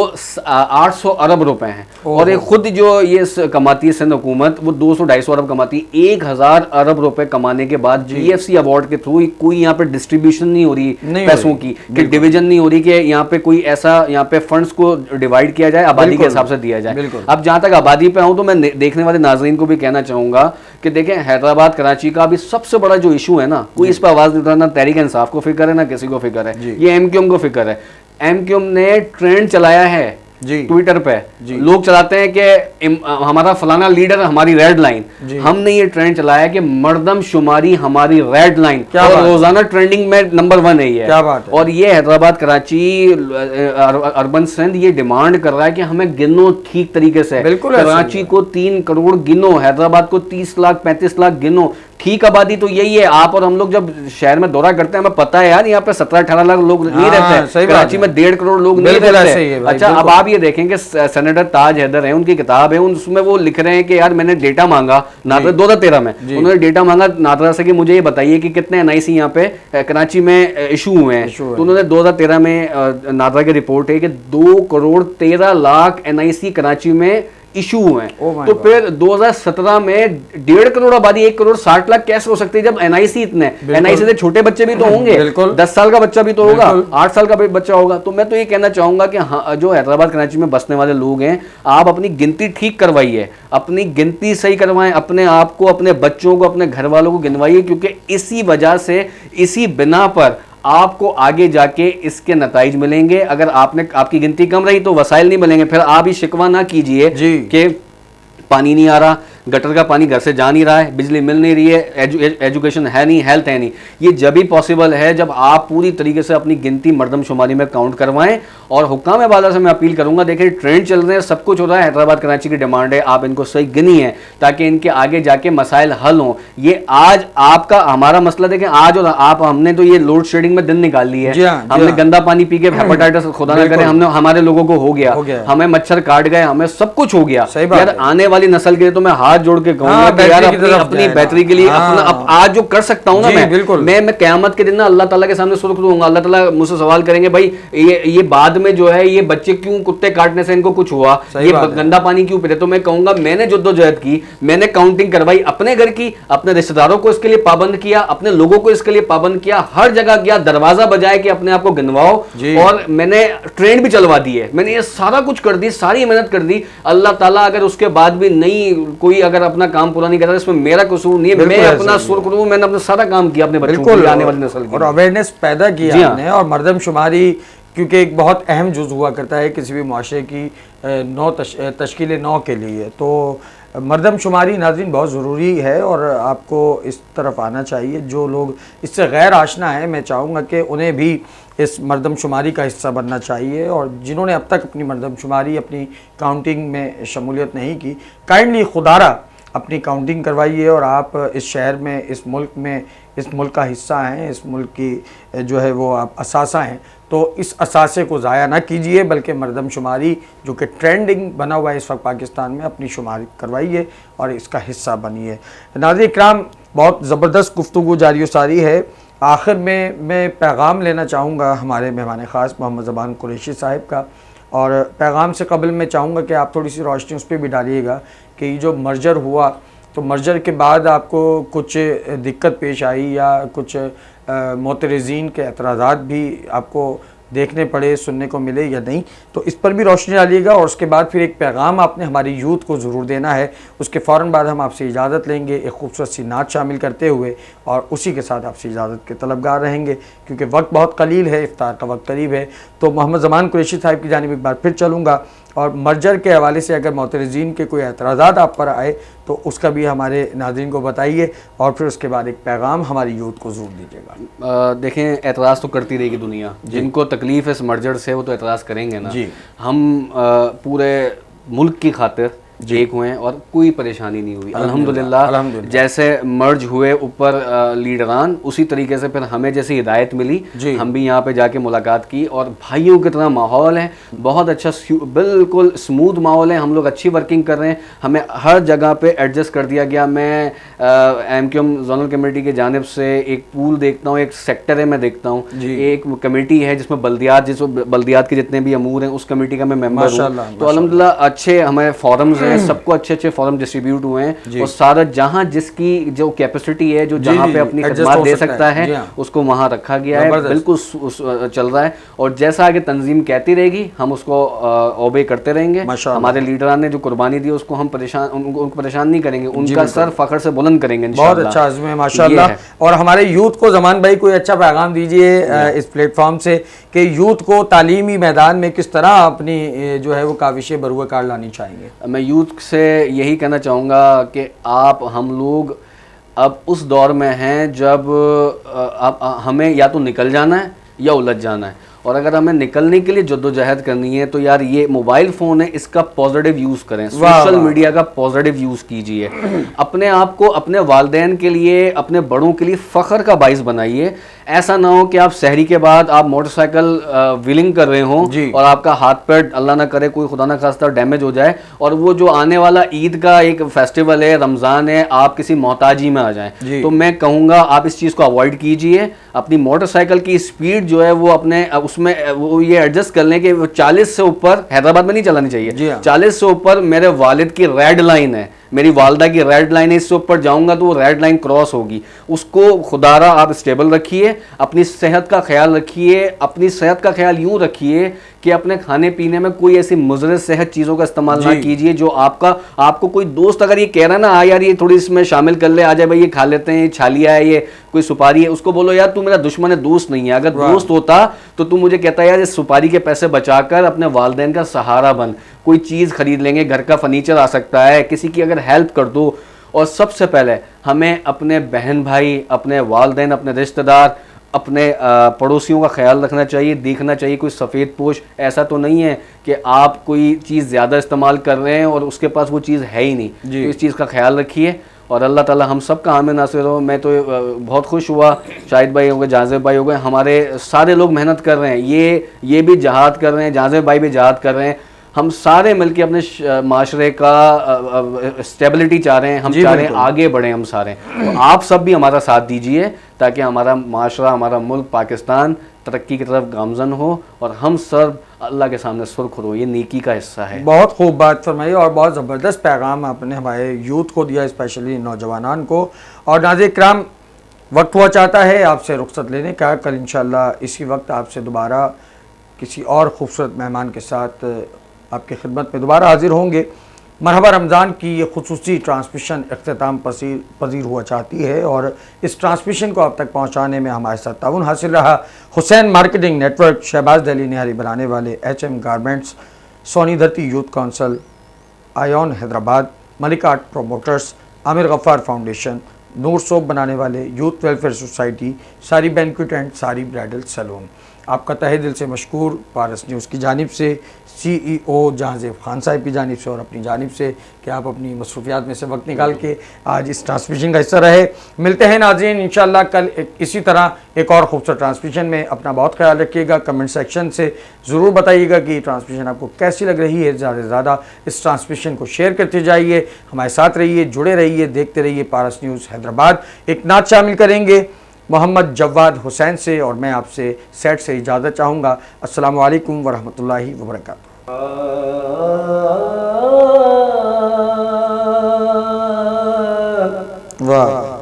S1: 800 अरब रुपए हैं, और एक खुद जो ये कमाती है सिंध हुकूमत वो 200-250 अरब कमाती है। 1000 अरब रुपए कमाने के बाद GFC अवार्ड के थ्रू कोई यहाँ पे डिस्ट्रीब्यूशन नहीं हो रही पैसों की, कि डिवीजन नहीं हो रही कि यहाँ पे कोई ऐसा यहाँ पे फंड्स को डिवाइड किया जाए, आबादी के हिसाब से दिया जाए। अब जहाँ तक आबादी पे आऊँ तो मैं देखने वाले नाजरीन को भी कहना चाहूंगा कि देखें, हैदराबाद कराची का अभी सबसे बड़ा जो इशू है ना, कोई इस पर आवाज नहीं उठाना, तहरीक इंसाफ को फिक्र है ना किसी को फिक्र है, ये MQM को फिक्र है। MQM ने ट्रेंड चलाया है ट्विटर पे, लोग चलाते हैं कि हमारा फलाना लीडर हमारी रेड लाइन। हमने ये ट्रेंड चलाया कि मर्दम शुमारी हमारी रेड लाइन, और रोजाना ट्रेंडिंग में नंबर 1 है ये। क्या बात है। और ये हैदराबाद कराची अर्बन सिंध ये डिमांड कर रहा है कि हमें गिनो ठीक तरीके से। कराची को 3 करोड़ गिनो, हैदराबाद को 30 लाख 35 लाख गिनो। ठीक आबादी तो यही है। आप और हम लोग जब शहर में दौरा करते हैं हमें पता है यार यहाँ पे 17-18 लाख लोग नहीं रहते, कराची में 1.5 करोड़ लोग नहीं रहते। अच्छा, अब आप ये देखेंगे सेनेटर ताज हैदर हैं, उनकी किताब है, उसमें वो लिख रहे हैं कि यार मैंने डेटा मांगा नादरा 2013 में, उन्होंने डेटा मांगा नादरा से कि मुझे ये बताइए कि कितने NIC यहाँ पे कराची में इशू हुए हैं। तो उन्होंने 2013 में नादरा की रिपोर्ट है कि 2 करोड़ 13 लाख NIC कराची में इशू हैं।
S3: Oh my
S1: तो
S3: God.
S1: फिर 2017 में 1.5 करोड़ आबादी 1 करोड़ 60 लाख कैसे हो सकती है जब एनआईसी इतने, एनआईसी से छोटे बच्चे भी तो होंगे,
S3: बिल्कुल।
S1: 10 साल का बच्चा भी तो होगा,
S3: बिल्कुल।
S1: 8 साल का भी बच्चा होगा। तो मैं तो ये कहना चाहूंगा कि हाँ, जो हैदराबाद कराची में बसने वाले लोग हैं, आप अपनी गिनती ठीक करवाइए, अपनी गिनती सही करवाएं, अपने आप को, अपने बच्चों को, अपने घर वालों को गिनवाइए, क्योंकि इसी वजह से, इसी बिना पर आपको आगे जाके इसके नताइज मिलेंगे। अगर आपकी गिनती कम रही तो वसाइल नहीं मिलेंगे। फिर आप ही शिकवा ना कीजिए कि पानी नहीं आ रहा, गटर का पानी घर से जा नहीं रहा है, बिजली मिल नहीं रही है, एजुकेशन है नहीं, हेल्थ है नहीं। ये जब ही पॉसिबल है जब आप पूरी तरीके से अपनी गिनती मर्दमशुमारी में काउंट करवाएं। और हुक्काम वाला से मैं अपील करूंगा, देखिए ट्रेंड चल रहे हैं, सब कुछ हो रहा है, हैदराबाद कराची की डिमांड है, आप इनको सही गिनिए ताकि इनके आगे जाके मसाइल हल हों। ये आज आपका हमारा मसला देखें, आज और आप, हमने तो ये लोड शेडिंग में दिन निकाल ली है, हमने गंदा पानी पी के हेपेटाइटिस खुदा ना करे हमने, हमारे लोगों को हो गया, हमें मच्छर काट गए, हमें सब कुछ हो गया। यार आने वाली नस्ल के लिए तो मैं हाथ जोड़ के कहूंगा कि यार अपनी बेहतरी के लिए आज जो कर सकता हूं ना मैं क़यामत के दिन ना अल्लाह ताला के सामने सुर्ख दूंगा। अल्लाह ताला मुझसे सवाल करेंगे, भाई ये बाद में जो है ये बच्चे क्यों कुत्ते काटने से इनको कुछ हुआ, ये गंदा पानी क्यों पीते? तो मैं कहूंगा मैंने जद्दोजहद की, मैंने काउंटिंग करवाई अपने घर की, अपने रिश्तेदारों को इसके लिए पाबंद किया, अपने लोगों को इसके लिए पाबंद किया, हर जगह गया, दरवाजा बजाए कि अपने आप को गिनवाओ, और मैंने ट्रेन भी चलवा दी है, मैंने ये सारा कुछ कर दी, सारी मेहनत कर दी। अल्लाह ताला अगर उसके बाद भी नहीं कोई अगर अपना काम पूरा नहीं करता, इसमें मेरा कसूर नहीं है, मैं अपना सुर करूं, मैंने अपना सारा काम किया अपने बच्चों के आने वाली नस्ल की,
S3: और अवेयरनेस पैदा किया हमने। और मर्दमशुमारी क्योंकि एक बहुत अहम जुज़ हुआ करता है किसी भी मुआशरे की तश्कील नौ के लिए, तो मर्दमशुमारी नाज़रीन बहुत ज़रूरी है और आपको इस तरफ आना चाहिए। जो लोग इससे गैर आशना है, मैं चाहूँगा कि उन्हें भी इस मर्दमशुमारी का हिस्सा बनना चाहिए, और जिन्होंने अब तक अपनी मर्दमशुमारी, अपनी काउंटिंग में शमूलियत नहीं की, काइंडली खुदारा अपनी काउंटिंग करवाइए। और आप इस शहर में, इस मुल्क का हिस्सा हैं, इस मुल्क की जो है वो आप असासा हैं, तो इस असासे को ज़ाया ना कीजिए, बल्कि मर्दमशुमारी जो कि ट्रेंडिंग बना हुआ है इस वक्त पाकिस्तान में, अपनी शुमारी करवाइए और इसका हिस्सा बनिए। नाज़रीन इकराम, बहुत ज़बरदस्त गुफ्तगू जारी सारी है। आखिर में मैं पैगाम लेना चाहूँगा हमारे मेहमान ख़ास मोहम्मद ज़बान कुरैशी साहिब का, और पैगाम से कबल मैं चाहूँगा कि आप थोड़ी सी रोशनी उस पर भी डालिएगा कि ये जो मर्जर हुआ, तो मर्जर के बाद आपको कुछ दिक्कत पेश आई या कुछ मोतरज़ीन के एतराज़ात भी आपको देखने पड़े, सुनने को मिले या नहीं, तो इस पर भी रोशनी डालिएगा। और उसके बाद फिर एक पैगाम आपने हमारी यूथ को ज़रूर देना है। उसके फ़ौरन बाद हम आपसे इजाज़त लेंगे एक खूबसूरत सी नात शामिल करते हुए, और उसी के साथ आपसे इजाज़त के तलबगार रहेंगे क्योंकि वक्त बहुत कलील है, इफ्तार का वक्त करीब है। तो मोहम्मद ज़मान कुरैशी साहिब की जानिब एक बार फिर चलूँगा, और मर्जर के हवाले से अगर मोतरज़ीन के कोई एतराज़ात आप पर आए तो उसका भी हमारे नाज़रीन को बताइए, और फिर उसके बाद एक पैगाम हमारी यूथ को ज़रूर दीजिएगा।
S1: देखें, एतराज़ तो करती रहेगी दुनिया, जिनको तकलीफ़ है इस मर्जर से वो तो एतराज़ करेंगे ना। हम पूरे मुल्क की खातिर एक हुए और कोई परेशानी नहीं हुई, अल्हम्दुलिल्लाह। जैसे मर्ज हुए ऊपर लीडरान, उसी तरीके से फिर हमें जैसी हिदायत मिली, हम भी यहाँ पे जाके मुलाकात की, और भाइयों की तरह माहौल है, बहुत अच्छा, बिल्कुल स्मूथ माहौल है, हम लोग अच्छी वर्किंग कर रहे हैं, हमें हर जगह पे एडजस्ट कर दिया गया। मैं MQM जोनल कमेटी की जानिब से एक पूल देखता हूँ, एक सेक्टर है मैं देखता हूँ, एक कमेटी है जिसमें बल्दियात के जितने भी अमूर हैं उस कमेटी का मैं मेंबर हूँ। तो अल्हम्दुलिल्लाह अच्छे हमें फॉरम्स सबको अच्छे अच्छे फॉरम डिस्ट्रीब्यूट हुए हैं, और सारा जहां जिसकी जो कैपेसिटी है, जो जहां पे अपनी खिदमत दे सकता है उसको वहां रखा गया है, बिल्कुल चल रहा है। और जैसा आगे तंजीम कहती रहेगी हम उसको ओबे करते रहेंगे। हमारे लीडरान ने जो कुर्बानी दी उसको हम उनको परेशान नहीं करेंगे, उनका सर फख्र से बुलंद करेंगे।
S3: बहुत अच्छा आज़म है माशाल्लाह। और हमारे यूथ को ज़मान भाई कोई अच्छा पैगाम दीजिए इस प्लेटफॉर्म से कि यूथ को तालीमी मैदान में किस तरह अपनी जो है वो काविशें बरूए कार लानी चाहिए।
S1: मैं यूथ से यही कहना चाहूँगा कि आप, हम लोग अब उस दौर में हैं जब हमें या तो निकल जाना है या उलझ जाना है, और अगर हमें निकलने के लिए जद्दोजहद करनी है तो यार ये मोबाइल फ़ोन है, इसका पॉजिटिव यूज़ करें, सोशल मीडिया का पॉजिटिव यूज़ कीजिए, अपने आप को अपने वालिदैन के लिए, अपने बड़ों के लिए फ़ख्र का बाइस बनाइए। ऐसा ना हो कि आप सहरी के बाद आप मोटरसाइकिल व्हीलिंग कर रहे हों और आपका हाथ पैर अल्लाह ना करे कोई खुदा ना खास्ता डैमेज हो जाए, और वो जो आने वाला ईद का एक फेस्टिवल है, रमज़ान है, आप किसी मोहताजी में आ जाएं। तो मैं कहूँगा आप इस चीज़ को अवॉइड कीजिए, अपनी मोटरसाइकिल की स्पीड जो है वो अपने उसमें वो ये एडजस्ट कर लें कि वो 40 से ऊपर हैदराबाद में नहीं चलानी
S3: जी
S1: चाहिए।
S3: हाँ।
S1: 40 से ऊपर मेरे वालिद की रेड लाइन है, मेरी वालदा की रेड लाइन है, इससे ऊपर जाऊंगा तो वो रेड लाइन क्रॉस होगी। उसको खुदारा आप स्टेबल रखिए, अपनी सेहत का ख्याल रखिए। अपनी सेहत का ख्याल यूं रखिए कि अपने खाने पीने में कोई ऐसी मुज़र सेहत चीज़ों का इस्तेमाल ना कीजिए जो आपको कोई दोस्त अगर ये कह रहा है ना, यार ये थोड़ी इसमें शामिल कर ले, आ जाए भाई ये खा लेते हैं, ये छालिया है, ये कोई सुपारी है, उसको बोलो यार तू मेरा दुश्मन है, दोस्त नहीं है। अगर दोस्त होता तो तू मुझे कहता यार इस सुपारी के पैसे बचाकर अपने वालिदैन का सहारा बन, कोई चीज़ खरीद लेंगे, घर का फर्नीचर आ सकता है, किसी की अगर हेल्प कर दो। और सबसे पहले हमें अपने बहन भाई, अपने वालिदैन, अपने रिश्तेदार, अपने पड़ोसियों का ख्याल रखना चाहिए, देखना चाहिए कोई सफ़ेद पोश ऐसा तो नहीं है कि आप कोई चीज़ ज़्यादा इस्तेमाल कर रहे हैं और उसके पास वो चीज़ है ही नहीं। तो इस चीज़ का ख्याल रखिए और अल्लाह ताला हम सब का आमिर नासिर हो। मैं तो बहुत खुश हुआ, शाहिद भाई हो गए, जाज़िब भाई हो गए, हमारे सारे लोग मेहनत कर रहे हैं, ये भी जहाद कर रहे हैं, जाज़िब भाई भी जहाद कर रहे हैं। हम सारे मिलके अपने माशरे का स्टेबिलिटी चाह रहे हैं, हम चाह रहे हैं आगे बढ़ें हम सारे। तो आप सब भी हमारा साथ दीजिए ताकि हमारा माशरा, हमारा मुल्क पाकिस्तान तरक्की की तरफ गामजन हो और हम सब अल्लाह के सामने सुर्ख हो। ये नेकी का हिस्सा है।
S3: बहुत खूब बात फरमाई और बहुत ज़बरदस्त पैगाम आपने हमारे यूथ को दिया, स्पेशली नौजवानान को। और नाज़रीन किराम, वक्त हुआ चाहता है आपसे रुख्सत लेने का। कल इंशाअल्लाह इसी वक्त आपसे दोबारा किसी और ख़ूबसूरत मेहमान के साथ आपकी खिदमत में दोबारा हाजिर होंगे। मरहबा रमज़ान की ये खुसूसी ट्रांसमिशन अख्ताम पजीर हुआ चाहती है और इस ट्रांसमिशन को आप तक पहुँचाने में हमारे साथ ताउन हासिल रहा हुसैन मार्केटिंग नेटवर्क, शहबाज दिल्ली निहारी बनाने वाले HM garments, Soni Dharti youth council, Ion Hyderabad, Malik art promoters, Aamir Gaffar foundation, Noor soap बनाने वाले youth welfare society, Saari banquet and Saari bridal salon. आपका तहे दिल से मशकूर पारस न्यूज़ की जानिब से, CEO जहांज़ेब खान साहब की जानिब से और अपनी जानिब से कि आप अपनी मसरूफियात में से वक्त निकाल के आज इस ट्रांसमिशन का हिस्सा रहे। मिलते हैं नाज़रीन इंशाअल्लाह कल इसी तरह एक और खूबसूरत ट्रांसमिशन में। अपना बहुत ख्याल रखिएगा। कमेंट सेक्शन से ज़रूर बताइएगा कि ट्रांसमिशन आपको कैसी लग रही है। ज़्यादा से ज़्यादा इस ट्रांसमिशन को शेयर करते जाइए, हमारे साथ रहिए, जुड़े रहिए, देखते रहिए पारस न्यूज़ हैदराबाद। एक नात शामिल करेंगे मोहम्मद जवाद हुसैन से और मैं आपसे सेट से इजाज़त चाहूँगा। अस्सलामु अलैकुम वरहमतुल्लाहि वबरकातुहू। वाह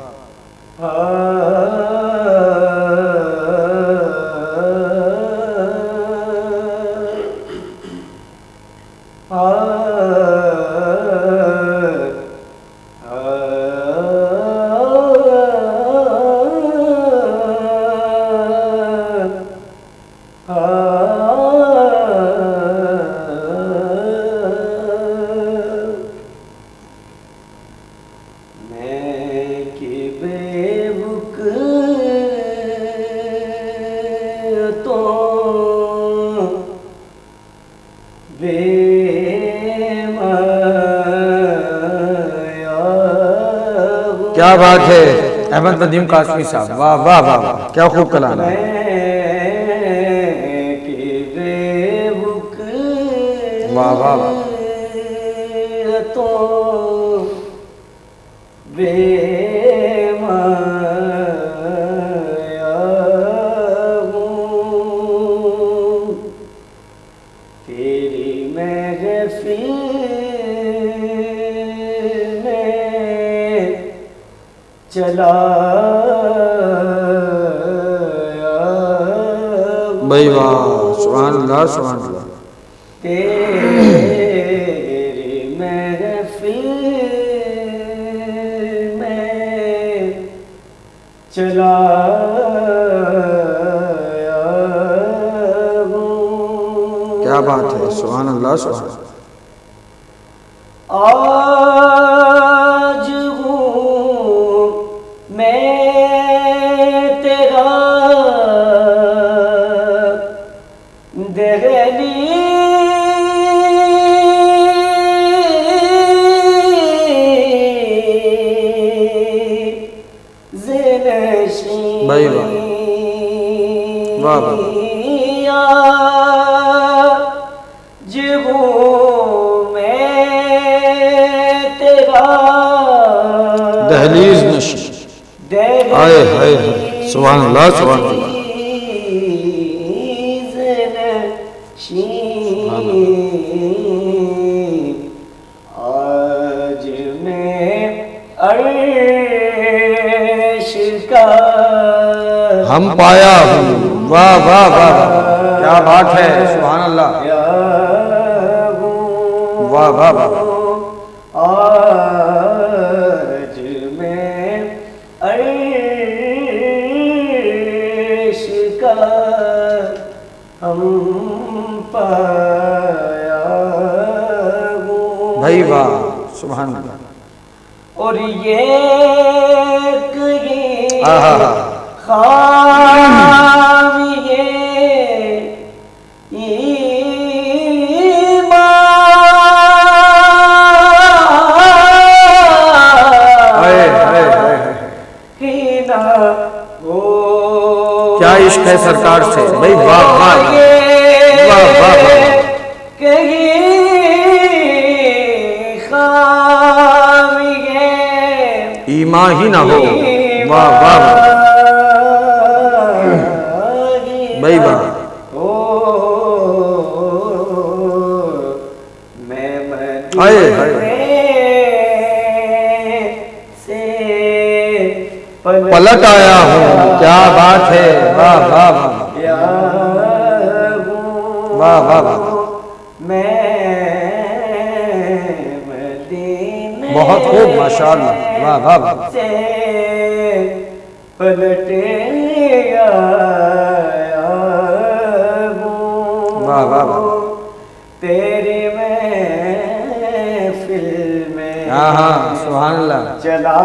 S3: क्या बात है अहमद नदीम कासमी साहब, वाह वाह वाह वाह, क्या खूब कलाम है। वाह वाह वाह, भाई वाह, सुभान अल्लाह सुभान अल्लाह।
S5: तेरी महफिल में चला
S3: क्या बात है, सुभान अल्लाह सुभान अल्लाह।
S5: आज हूँ मैं तेरा
S3: भाई वाह वाह वाह, दहलीज नशी, हाय हाय हाय, सुभान अल्लाह सुभान अल्लाह। हम पाया हूँ। वाह वाह वाह वाह, क्या बात है, सुभान अल्लाह, वाह वाह वाह।
S5: आज मैं अर्श का हम पाया हूँ।
S3: भाई वाह, सुभान अल्लाह।
S5: और ये कहीं
S3: आहा,
S5: ख्वाब ये
S3: क्या इश्क है सरकार से, भाई वाह वाह वाह वाह वाह वाह। ईमान ही ना हो, वाह वाह वाह, भाई वाह। हाय हाय, पलट आया हूँ, क्या बात है, वाह वाह वाह वाह वाह वाह, बहुत खूब, माशाअल्लाह, वाह वाह वाह।
S5: पलटे
S3: वाह वाह वाह,
S5: तेरी महफिल में
S3: हाँ हाँ, सुभान अल्लाह।
S5: चला